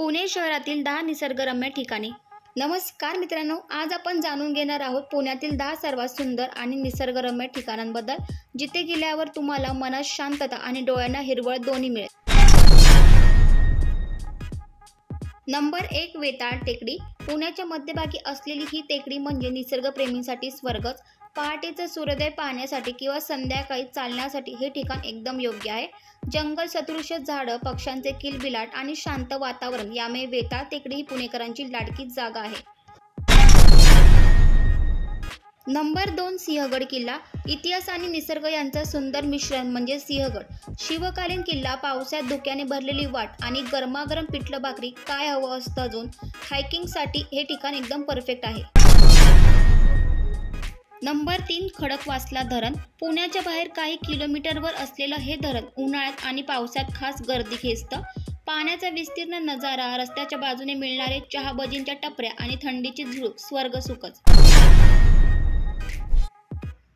पुणे शहरातील 10 निसर्गरम्य ठिकाणे। नमस्कार मित्रांनो, आज आपण जाणून घेणार आहोत पुण्यातील 10 सर्वात सुंदर आणि निसर्गरम्य ठिकाणांबद्दल, जिथे गेल्यावर तुम्हाला मनात शांतता आणि डोळ्यांना हिरवळ दोन्ही मिळेल। नंबर 1, वेताळ टेकडी। पुण्याच्या मध्यभागी असलेली ही टेकडी म्हणजे निसर्गप्रेमींसाठी स्वर्गच। पहाटेचा सूर्योदय पाहण्यासाठी किंवा संध्याकाळी चालण्यासाठी हे ठिकाण एकदम योग्य आहे। जंगल सदृश्य झाडं, पक्ष्यांचे किलबिलाट आणि शांत वातावरण यामुळे वेताळ टेकडी ही पुणेकरांची लाडकी जागा आहे। नंबर 2, सिंहगड किल्ला। इतिहास आणि निसर्ग यांचं सुंदर मिश्रण म्हणजे सिंहगड। शिवकालीन किल्ला, पावसात धुक्याने भरलेली वाट आणि गरमागरम पिठलं भाकरी, काय हवं असतं अजून। हायकिंगसाठी हे ठिकाण एकदम परफेक्ट आहे। नंबर 3, खडकवासला धरण। पुण्याच्या बाहेर काही किलोमीटरवर असलेलं हे धरण उन्हाळ्यात आणि पावसात खास गर्दी खेचतं। पाण्याचा विस्तीर्ण नजारा, रस्त्याच्या बाजूने मिळणारे चहा भजींच्या टपऱ्या आणि थंडीची झुळूक, स्वर्ग सुखच।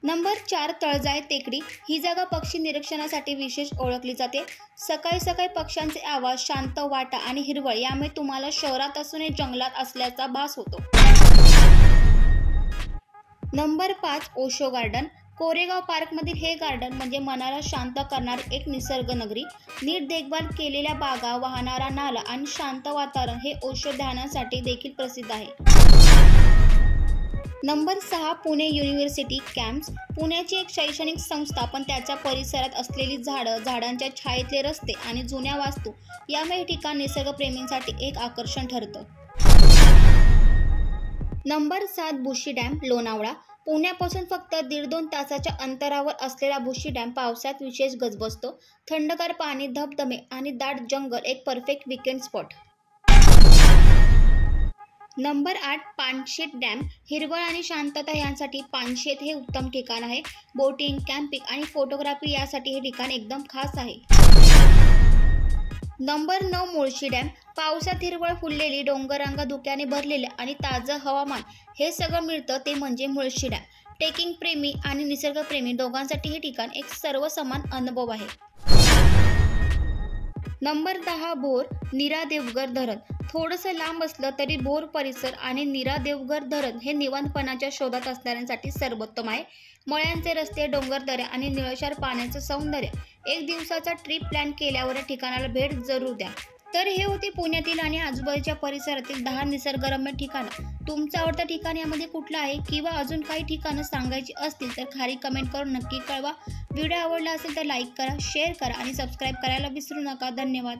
नंबर 4, तळजाई टेकडी। ही जागा पक्षी निरीक्षणासाठी विशेष ओळखली जाते। सकाळी सकाळी पक्ष्यांचे आवाज, शांत वाटा आणि हिरवळ यामुळे तुम्हाला शहरात असूनही जंगलात असल्याचा भास होतो। Number 5, Osho garden. कोरेगाव पार्कमधील हे गार्डन म्हणजे मनाला शांत करणारी एक निसर्ग नगरी। नीट देखभाल केलेल्या बागा, वाहणारा नाला आणि शांत वातावरण हे ओशो ध्यानासाठी देखील प्रसिद्ध आहे। Number 6, Pune university camps. पुण्याची एक शैक्षणिक संस्था, पण त्याच्या परिसरात असलेली झाडं, झाडांच्या छायेतले रस्ते आणि जुन्या वास्तू यामुळे हे ठिकाण निसर्गप्रेमींसाठी एक आकर्षण ठरतं। Number 7, Bhushi dam Lonavala. पुण्यापासून फक्त 1.5-2 तासाच्या अंतरावर असलेला भुशी डॅम पावसात विशेष गजबजतो। थंडगार पाणी, धबधबे आणि दाट जंगल एक perfect weekend spot. Number 8, Panshet dam. हिरवळ आणि शांतता यांसाठी पानशेत हे उत्तम ठिकाण आहे। बोटिंग, कॅम्पिंग आणि फोटोग्राफी यासाठी हे ठिकाण एकदम खास आहे। Number 9, Mulshi dam. पावसात हिरवळ फुललेली डोंगररांगा, धुक्याने भरलेल्या आणि ताजं हवामान हे सगळं मिळतं ते म्हणजे मुळशी डॅम। ट्रेकिंग प्रेमी आणि निसर्गप्रेमी दोघांसाठी हे ठिकाण एक सर्वसमान अनुभव आहे। नंबर 10, भोर नीरा देवघर धरण। थोडंसं लांब असलं तरी भोर परिसर आणि नीरा देवघर धरण हे निवांतपणाच्या शोधात असणाऱ्यांसाठी सर्वोत्तम आहे। मळ्यांचे रस्ते, डोंगरदऱ्या आणि निळशार पाण्याचं सौंदर्य, एक दिवसाचा ट्रिप प्लॅन केल्यावर ठिकाणाला भेट जरूर द्या। तर हे होते पुण्यातील आणि आजूबाजूच्या परिसरातील 10 निसर्गरम्य ठिकाणं। तुमचं आवडतं ठिकाण यामध्ये कुठलं आहे किंवा अजून काही ठिकाणं सांगायची असतील तर खाली कमेंट करून नक्की कळवा। व्हिडिओ आवडला असेल तर लाईक करा, शेअर करा आणि सबस्क्राईब करायला विसरू नका। धन्यवाद।